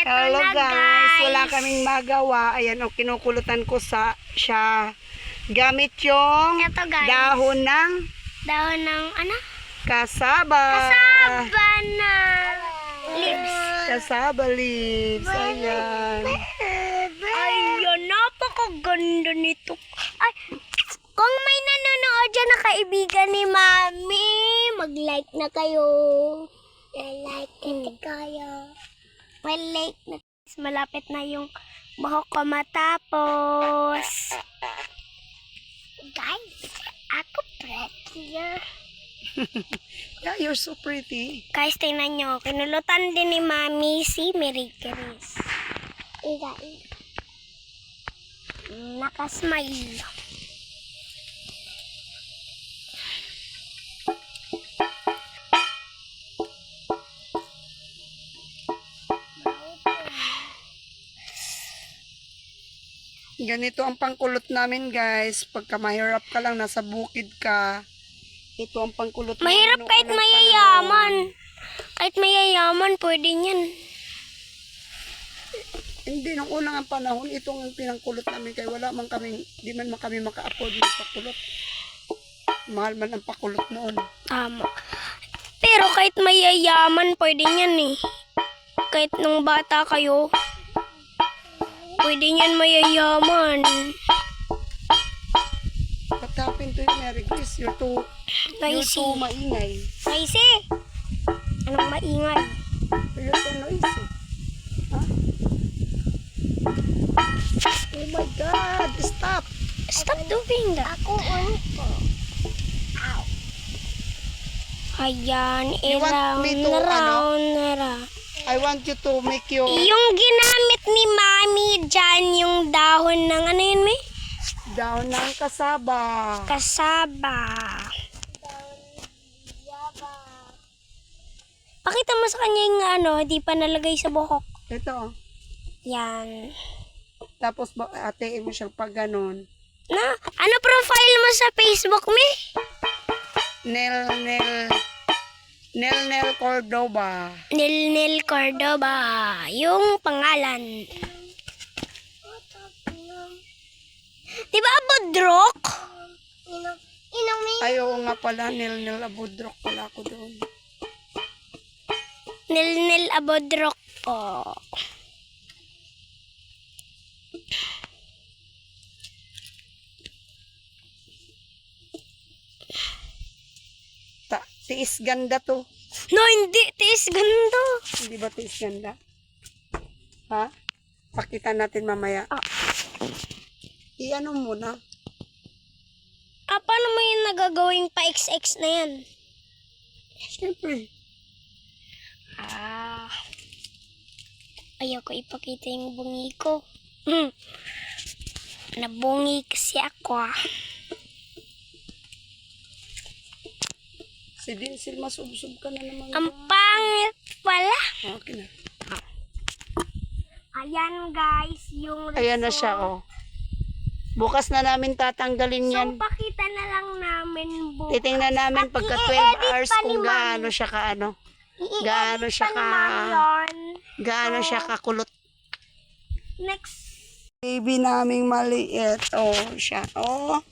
eto Hello na guys, wala kaming magawa. Ayan, kinukulutan ko siya. Gamit yung Eto, guys. dahon ng Dahon ng ano? kasaba. Kasaba na leaves. Kasaba leaves. Ayan. Ayun, napakaganda nito. Ay, kung may nanonood dyan na kaibigan ni Mami, mag-like na kayo. Like na kayo. May like na. Malapit na yung buhok ko matapos. Guys, ako prettier. Yeah, you're so pretty. Guys, tingnan nyo. Kinulutan din ni Mami si Mary Grace. Guys. Nakasmile. Ganito ang pangkulot namin guys. Pagka mahirap ka lang, nasa bukid ka. Ito ang pangkulot Mahirap namin kahit noong unang mayayaman. panahon. Kahit mayayaman, pwede niyan. Hindi, nung unang panahon, itong pinangkulot namin kaya wala man kami, di man kami maka-afford ng pakulot. Mahal man ang pakulot noon. Tama. Pero kahit mayayaman, pwede niyan eh. Kahit nung bata kayo, pwede niyan mayayaman. What happened to you, Mary Grace? You're too Noisy. maingay. Noisy! Anong maingay? You're too noisy. Huh? Oh my God! Stop! Stop doing that. Ako ko. Ow. Ayan, You want me to, round. I want you to make your Yung ginamit ni Mami dyan, yung dahon ng ano yun, May? down ng kasaba. Kasaba. Pakita mo sa kanya yung ano, di pa nalagay sa buhok. Ito. Yan. Tapos atiin mo siyang pag ganon. Na, ano profile mo sa Facebook, Mi? Nel Cordoba. Nil Cordoba. Yung pangalan. Diba Abodrok? Ay, oo nga pala. Nel Abudrok pala ako doon. Nil Abodrok. Oh. Tiis ganda to. No, hindi. Tiis ganda. Hindi ba tiis ganda? Ha? Pakita natin mamaya. I-ano muna. Paano mo yung nagagawing pa-XX na yan? Siyempre. Ayaw ko ipakita yung bungi ko. Nabungi kasi ako. Si Dinsil, masubsob ka na naman. Ang pangit pala. Okay na. Ayan guys, yung Ayan na siya, oh. Bukas na namin tatanggalin yan. So, pakita na lang namin bukas. Titingnan namin At pagka 12 i-edit hours pa ni kung Mami. gaano siya kaano. Gaano I-edit siya pa ni Mami yun. Gaano So, siya kakulot. Next. Baby naming maliit. Oh, siya. Oh.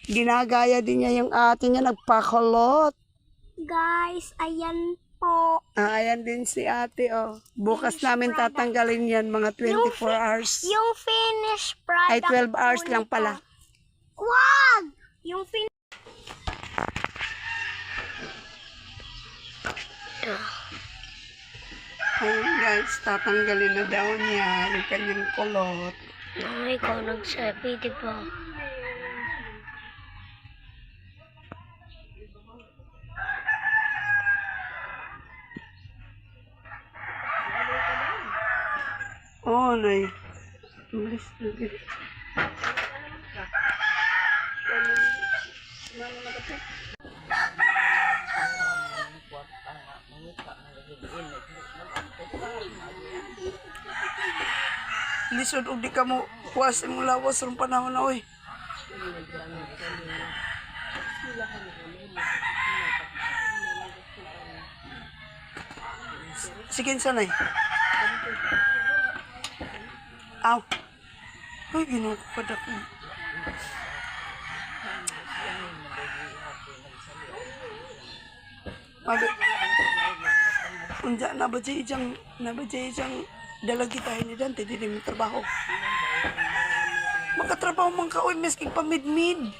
Ginagaya din niya yung ate niya. Nagpakulot. Guys, ayan po. Ayan din si ate, oh. Bukas namin tatanggalin yan, mga 24 hours. Yung finished product. Ay, 12 hours po lang nito. pala. Wag! Yung Ayun guys, tatanggalin na daw niya yung kanyang kulot. Ay, ikaw nagsabi, di ba? Oh, nay. Tulis na din. Lisod og di ka mo kuwas imong lawas rong panahon na oy. Sige, sanay. Aw. Ay, ginoo ko pa dako. Abi. Unja na ba jang dalag kita ni Dante di mo trabaho. Makatrabaho man ka oy meski pa mid-mid.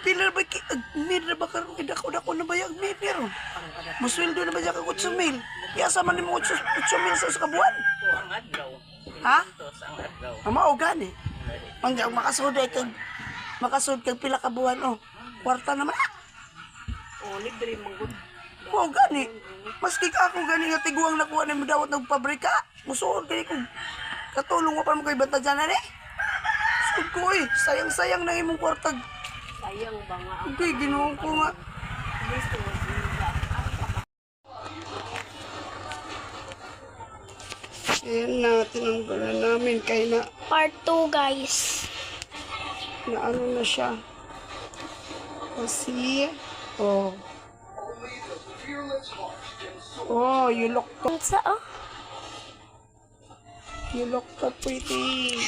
Pilar ba ki mid ra ba karon kay dako na bayag mid ron. Musweldo na ba ka 8,000? Yasa man nimo 8,000 sa kabuan. Ang adlaw. Ha? Ang adlaw. Mao gani. Pangga makasud kag pila ka buwan oh. Kwarta naman. Oh, libre mong good. Mao gani. Maski ako gani nga tiguang nakuha ni dawat ng pabrika. Musuod kay ko. Katulong pa mo kay bantadyanan eh. Sud ko eh, sayang-sayang na imong kwarta. Sayang ba nga ang Okay, ginoo ko nga. gusto mo? Ayan na, tinanggalan namin kay Part 2, guys. na ano na siya. Kasi, oh. Oh, you look Ang sa, oh. so pretty.